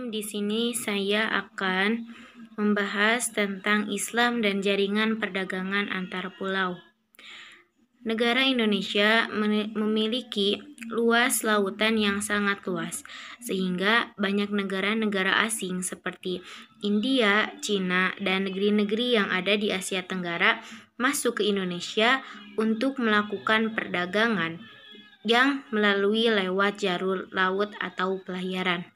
di sini saya akan membahas tentang Islam dan jaringan perdagangan antar pulau. Negara Indonesia memiliki luas lautan yang sangat luas, sehingga banyak negara-negara asing seperti India, Cina, dan negeri-negeri yang ada di Asia Tenggara masuk ke Indonesia untuk melakukan perdagangan yang melalui lewat jalur laut atau pelayaran.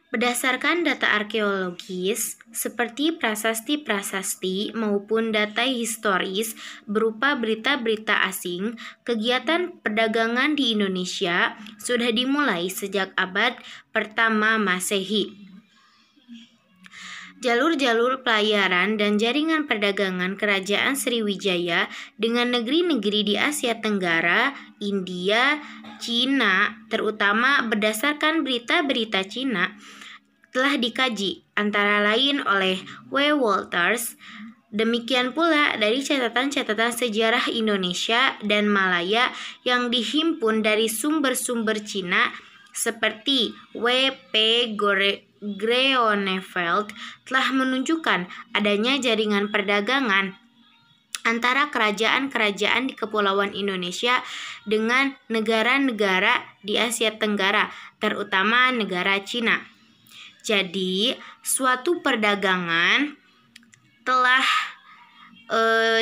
Berdasarkan data arkeologis, seperti prasasti-prasasti maupun data historis berupa berita-berita asing, kegiatan perdagangan di Indonesia sudah dimulai sejak abad pertama Masehi. Jalur-jalur pelayaran dan jaringan perdagangan Kerajaan Sriwijaya dengan negeri-negeri di Asia Tenggara, India, Cina, terutama berdasarkan berita-berita Cina, telah dikaji antara lain oleh W. Walters. Demikian pula dari catatan-catatan sejarah Indonesia dan Malaya yang dihimpun dari sumber-sumber Cina seperti W. P. Groeneveld telah menunjukkan adanya jaringan perdagangan antara kerajaan-kerajaan di Kepulauan Indonesia dengan negara-negara di Asia Tenggara, terutama negara Cina. Jadi, suatu perdagangan telah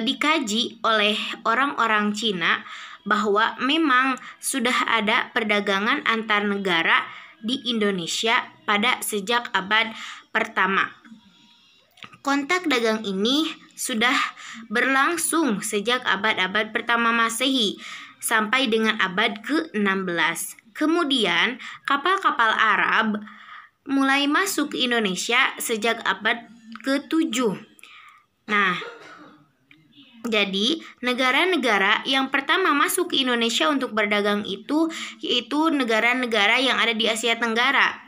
dikaji oleh orang-orang Cina bahwa memang sudah ada perdagangan antar negara di Indonesia pada sejak abad pertama. Kontak dagang ini sudah berlangsung sejak abad-abad pertama Masehi sampai dengan abad ke-16. Kemudian, kapal-kapal Arab mulai masuk ke Indonesia sejak abad ke-7. Nah, jadi negara-negara yang pertama masuk ke Indonesia untuk berdagang itu yaitu negara-negara yang ada di Asia Tenggara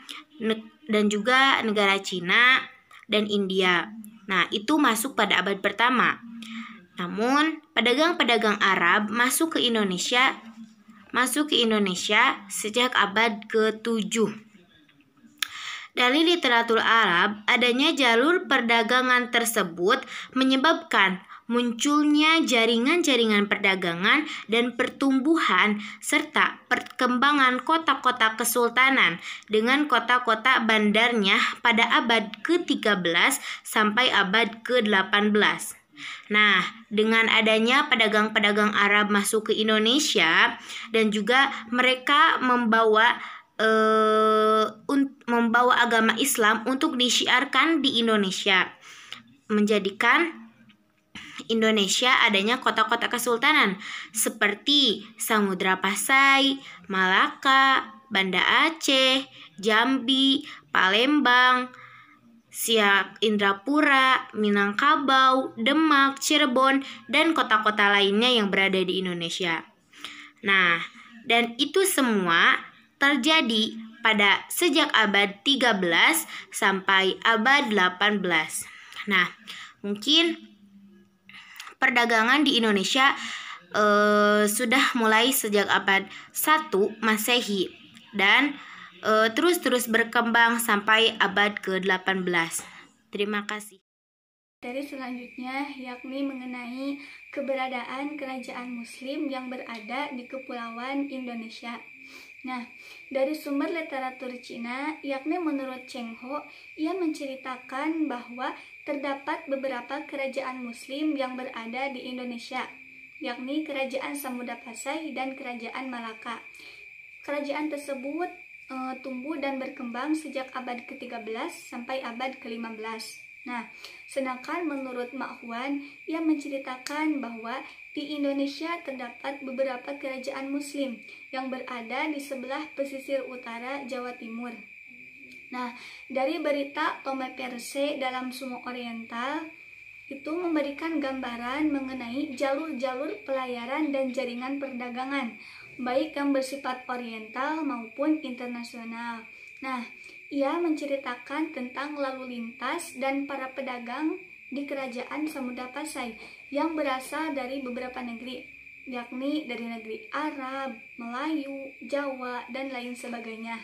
dan juga negara Cina dan India. Nah, itu masuk pada abad pertama. Namun, pedagang-pedagang Arab masuk ke Indonesia sejak abad ke-7. Dari literatur Arab, adanya jalur perdagangan tersebut menyebabkan munculnya jaringan-jaringan perdagangan dan pertumbuhan serta perkembangan kota-kota kesultanan dengan kota-kota bandarnya pada abad ke-13 sampai abad ke-18. Nah, dengan adanya pedagang-pedagang Arab masuk ke Indonesia dan juga mereka membawa agama Islam untuk disiarkan di Indonesia, menjadikan Indonesia adanya kota-kota kesultanan seperti Samudra Pasai, Malaka, Banda Aceh, Jambi, Palembang, Siak Indrapura, Minangkabau, Demak, Cirebon, dan kota-kota lainnya yang berada di Indonesia. Nah, dan itu semua terjadi pada sejak abad 13 sampai abad 18. Nah, mungkin perdagangan di Indonesia sudah mulai sejak abad 1 Masehi dan terus berkembang sampai abad ke-18. Terima kasih. Dari selanjutnya yakni mengenai keberadaan kerajaan muslim yang berada di Kepulauan Indonesia. Nah, dari sumber literatur Cina, yakni menurut Cheng Ho, ia menceritakan bahwa terdapat beberapa kerajaan muslim yang berada di Indonesia, yakni Kerajaan Samudra Pasai dan Kerajaan Malaka. Kerajaan tersebut tumbuh dan berkembang sejak abad ke-13 sampai abad ke-15. Nah, sedangkan menurut Mak Huan, ia menceritakan bahwa di Indonesia terdapat beberapa kerajaan muslim yang berada di sebelah pesisir utara Jawa Timur. Nah, dari berita Tome Perse dalam Sumo Oriental, itu memberikan gambaran mengenai jalur-jalur pelayaran dan jaringan perdagangan, baik yang bersifat oriental maupun internasional. Nah, ia menceritakan tentang lalu lintas dan para pedagang di Kerajaan Samudra Pasai yang berasal dari beberapa negeri, yakni dari negeri Arab, Melayu, Jawa, dan lain sebagainya.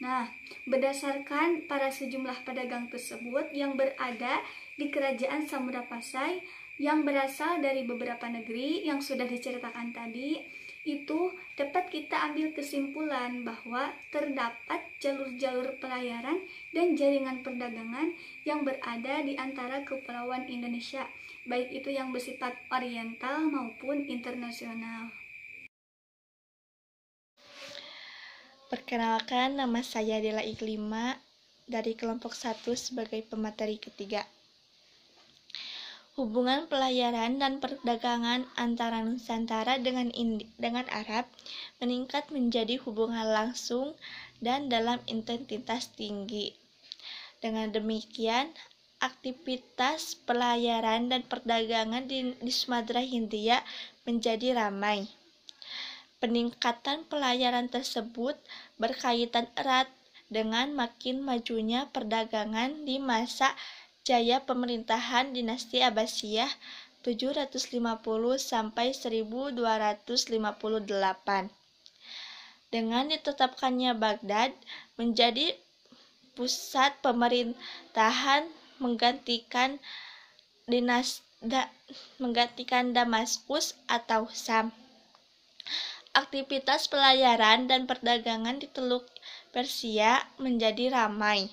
Nah, berdasarkan para sejumlah pedagang tersebut yang berada di Kerajaan Samudra Pasai yang berasal dari beberapa negeri yang sudah diceritakan tadi, itu dapat kita ambil kesimpulan bahwa terdapat jalur-jalur pelayaran dan jaringan perdagangan yang berada di antara kepulauan Indonesia, baik itu yang bersifat oriental maupun internasional. Perkenalkan, nama saya Dela Iklima dari kelompok 1 sebagai pemateri ketiga. Hubungan pelayaran dan perdagangan antara Nusantara dengan Arab meningkat menjadi hubungan langsung dan dalam intensitas tinggi. Dengan demikian, aktivitas pelayaran dan perdagangan di Samudra Hindia menjadi ramai. Peningkatan pelayaran tersebut berkaitan erat dengan makin majunya perdagangan di masa jaya pemerintahan dinasti Abbasiyah 750 sampai 1258. Dengan ditetapkannya Baghdad menjadi pusat pemerintahan menggantikan Damaskus atau Sam. Aktivitas pelayaran dan perdagangan di Teluk Persia menjadi ramai.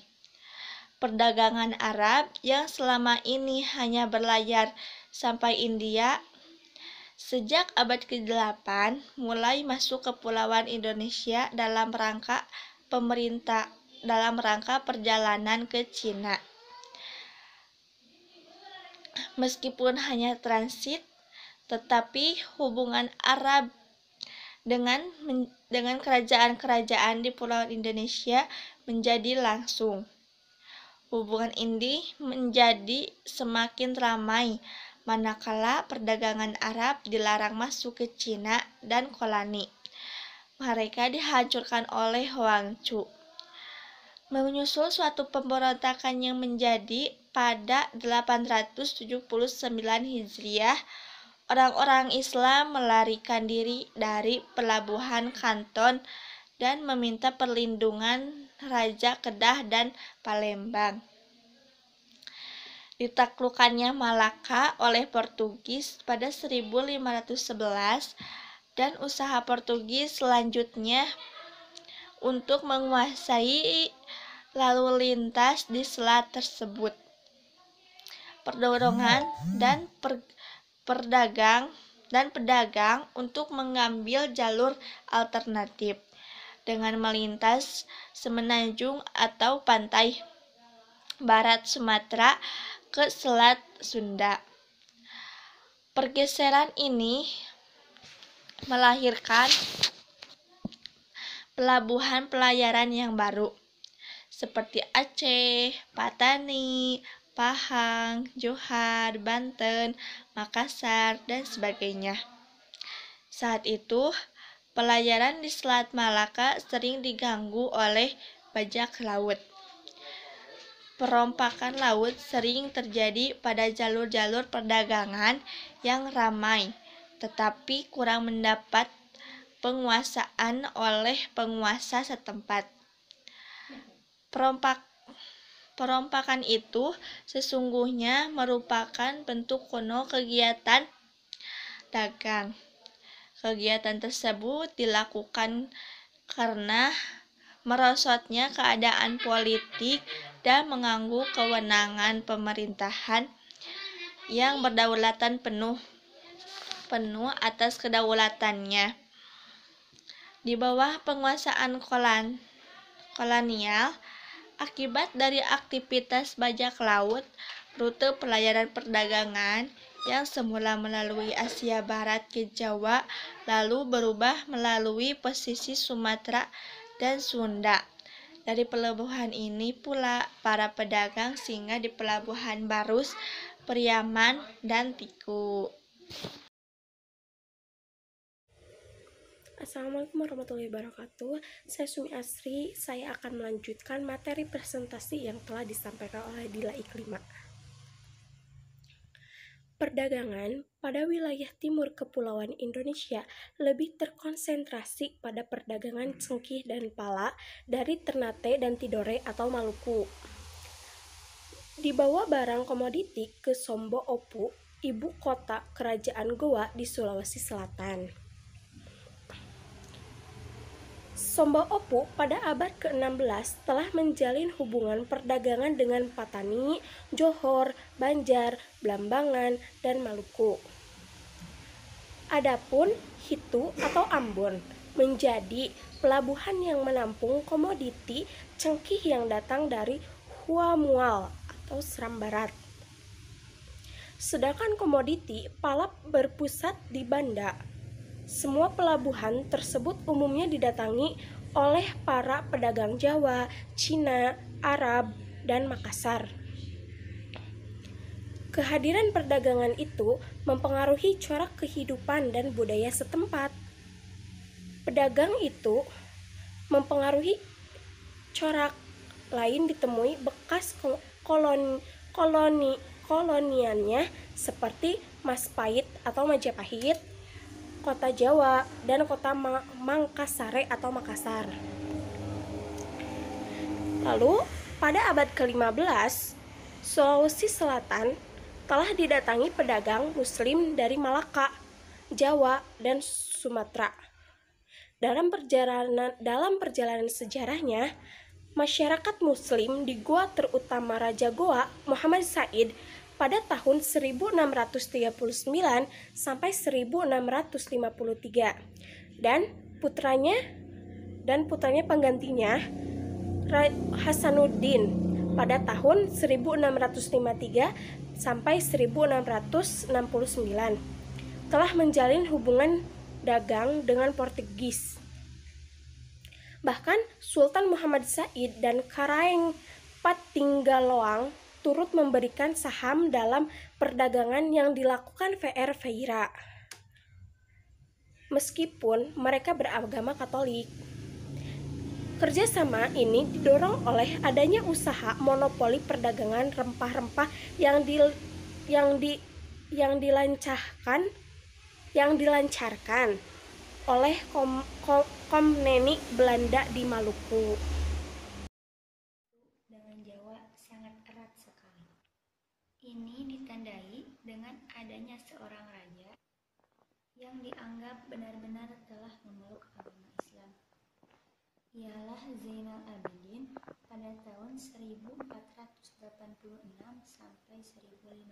Perdagangan Arab yang selama ini hanya berlayar sampai India, sejak abad ke-8 mulai masuk ke Kepulauan Indonesia dalam rangka perjalanan ke Cina. Meskipun hanya transit, tetapi hubungan Arab dengan kerajaan-kerajaan di Pulau Indonesia menjadi langsung. Hubungan ini menjadi semakin ramai manakala perdagangan Arab dilarang masuk ke Cina dan koloni. Mereka dihancurkan oleh Huangzu. Menyusul suatu pemberontakan yang menjadi pada 879 Hijriah, orang-orang Islam melarikan diri dari pelabuhan Kanton dan meminta perlindungan Raja Kedah dan Palembang. Ditaklukkannya Malaka oleh Portugis pada 1511 dan usaha Portugis selanjutnya untuk menguasai lalu lintas di selat tersebut. Perdorongan dan pedagang untuk mengambil jalur alternatif dengan melintas semenanjung atau pantai barat Sumatera ke Selat Sunda. Pergeseran ini melahirkan pelabuhan pelayaran yang baru seperti Aceh, Patani, Pahang, Johar, Banten, Makassar, dan sebagainya. Saat itu, pelayaran di Selat Malaka sering diganggu oleh bajak laut. Perompakan laut sering terjadi pada jalur-jalur perdagangan yang ramai, tetapi kurang mendapat penguasaan oleh penguasa setempat. Perompakan itu sesungguhnya merupakan bentuk kuno kegiatan dagang. Kegiatan tersebut dilakukan karena merosotnya keadaan politik dan mengganggu kewenangan pemerintahan yang berdaulatan penuh atas kedaulatannya. Di bawah penguasaan kolonial, akibat dari aktivitas bajak laut, rute pelayaran perdagangan yang semula melalui Asia Barat ke Jawa lalu berubah melalui pesisir Sumatera dan Sunda. Dari pelabuhan ini pula para pedagang singgah di pelabuhan Barus, Periaman, dan Tiku. Assalamualaikum warahmatullahi wabarakatuh. Saya Sumi Asri. Saya akan melanjutkan materi presentasi yang telah disampaikan oleh Dila Iklima. Perdagangan pada wilayah timur kepulauan Indonesia lebih terkonsentrasi pada perdagangan cengkih dan pala dari Ternate dan Tidore atau Maluku. Dibawa barang komoditi ke Sombo Opu, ibu kota kerajaan Goa di Sulawesi Selatan. Sombo Opu pada abad ke-16 telah menjalin hubungan perdagangan dengan Patani, Johor, Banjar, Blambangan, dan Maluku. Adapun Hitu atau Ambon menjadi pelabuhan yang menampung komoditi cengkih yang datang dari Hua Mual atau Seram Barat. Sedangkan komoditi palap berpusat di Banda. Semua pelabuhan tersebut umumnya didatangi oleh para pedagang Jawa, Cina, Arab, dan Makassar. Kehadiran perdagangan itu mempengaruhi corak kehidupan dan budaya setempat. Pedagang itu mempengaruhi corak lain ditemui bekas kolonialnya seperti Majapahit atau Majapahit, kota Jawa, dan kota Mangkasare atau Makassar. Lalu, pada abad ke-15, Sulawesi Selatan telah didatangi pedagang Muslim dari Malaka, Jawa, dan Sumatera. Dalam perjalanan sejarahnya, masyarakat Muslim di Goa terutama Raja Goa, Muhammad Said, pada tahun 1639 sampai 1653 dan putranya penggantinya Hasanuddin pada tahun 1653 sampai 1669 telah menjalin hubungan dagang dengan Portugis. Bahkan Sultan Muhammad Said dan Karaeng Patinggaloang turut memberikan saham dalam perdagangan yang dilakukan VR Feira. Meskipun mereka beragama Katolik. Kerjasama ini didorong oleh adanya usaha monopoli perdagangan rempah-rempah yang dilancarkan oleh Komneni Belanda di Maluku. Dengan Jawa sangat erat sekali. Ini ditandai dengan adanya seorang raja yang dianggap benar-benar telah memeluk agama Islam. Ialah Zainal Abidin pada tahun 1486 sampai 1500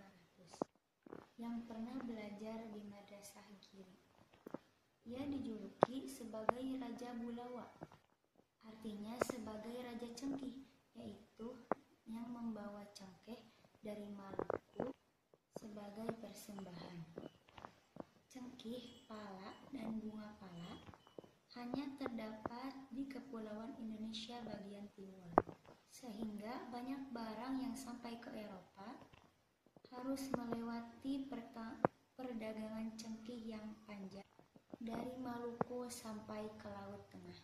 yang pernah belajar di Madrasah Giri. Ia dijuluki sebagai Raja Bulawa, artinya sebagai Raja Cengkih, yaitu yang membawa cengkeh dari Maluku sebagai persembahan. Cengkih, pala, dan bunga pala hanya terdapat di kepulauan Indonesia bagian timur, sehingga banyak barang yang sampai ke Eropa harus melewati perdagangan cengkih yang panjang dari Maluku sampai ke Laut Tengah.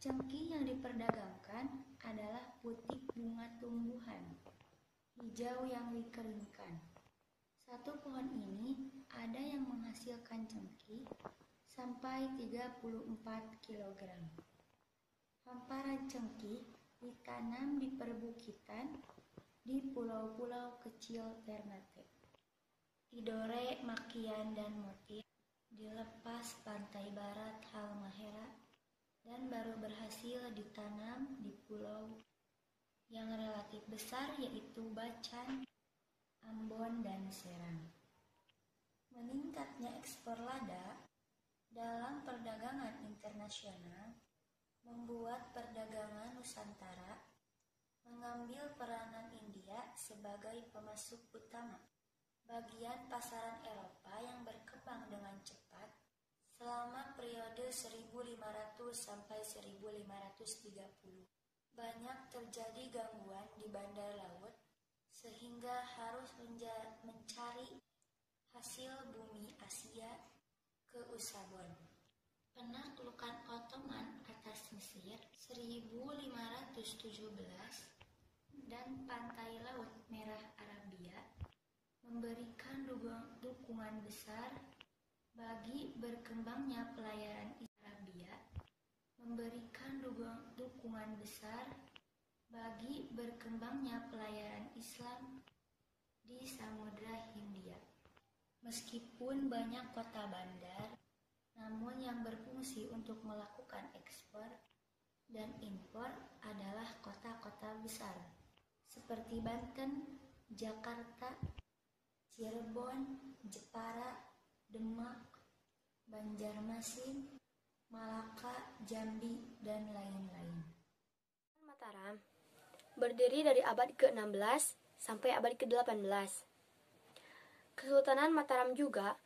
Cengkih yang diperdagangkan adalah putik bunga tumbuhan hijau yang dikeringkan. Satu pohon ini ada yang menghasilkan cengkih sampai 34 kg. Hamparan cengkih ditanam di perbukitan di pulau-pulau kecil Ternate, Tidore, Makian, dan Motir, di lepas pantai barat Halmahera, dan baru berhasil ditanam di pulau yang relatif besar yaitu Bacan, Ambon, dan Serang. Meningkatnya ekspor lada dalam perdagangan internasional membuat perdagangan Nusantara mengambil peranan India sebagai pemasok utama bagian pasaran Eropa yang berkembang dengan cepat selama periode 1500 sampai 1530. Banyak terjadi gangguan di bandar laut sehingga harus mencari hasil bumi Asia ke Usabon. Penaklukan Ottoman atas Mesir 1517 dan pantai Laut Merah Arabia memberikan dukungan besar bagi berkembangnya pelayaran Arabia, memberikan dukungan besar bagi berkembangnya pelayaran Islam di Samudra Hindia. Meskipun banyak kota bandar, namun yang berfungsi untuk melakukan ekspor dan impor adalah kota-kota besar seperti Banten, Jakarta, Cirebon, Jepara, Demak, Banjarmasin, Malaka, Jambi, dan lain-lain. Mataram berdiri dari abad ke-16 sampai abad ke-18. Kesultanan Mataram juga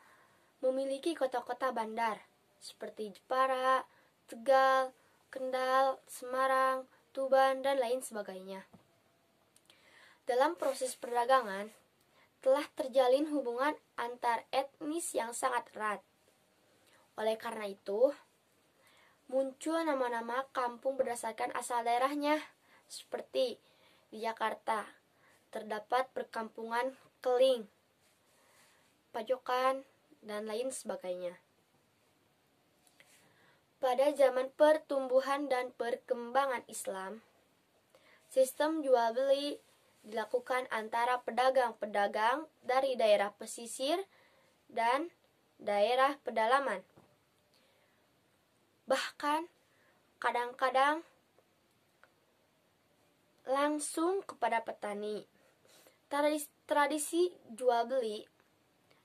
memiliki kota-kota bandar seperti Jepara, Tegal, Kendal, Semarang, Tuban, dan lain sebagainya. Dalam proses perdagangan, telah terjalin hubungan antar etnis yang sangat erat. Oleh karena itu, muncul nama-nama kampung berdasarkan asal daerahnya, seperti di Jakarta, terdapat perkampungan Keling, Pajokan, dan lain sebagainya. Pada zaman pertumbuhan dan perkembangan Islam, sistem jual beli dilakukan antara pedagang-pedagang dari daerah pesisir dan daerah pedalaman. Bahkan kadang-kadang langsung kepada petani. Tradisi jual beli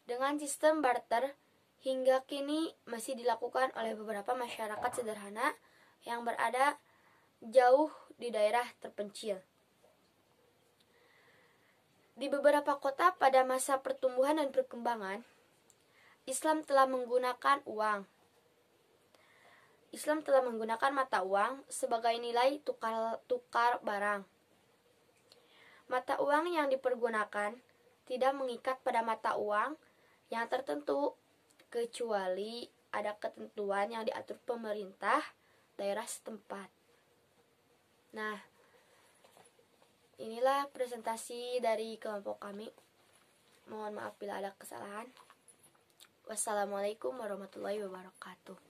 dengan sistem barter hingga kini masih dilakukan oleh beberapa masyarakat sederhana yang berada jauh di daerah terpencil. Di beberapa kota pada masa pertumbuhan dan perkembangan, Islam telah menggunakan mata uang sebagai nilai tukar barang. Mata uang yang dipergunakan tidak mengikat pada mata uang yang tertentu, kecuali ada ketentuan yang diatur pemerintah daerah setempat. Nah, inilah presentasi dari kelompok kami. Mohon maaf bila ada kesalahan. Wassalamualaikum warahmatullahi wabarakatuh.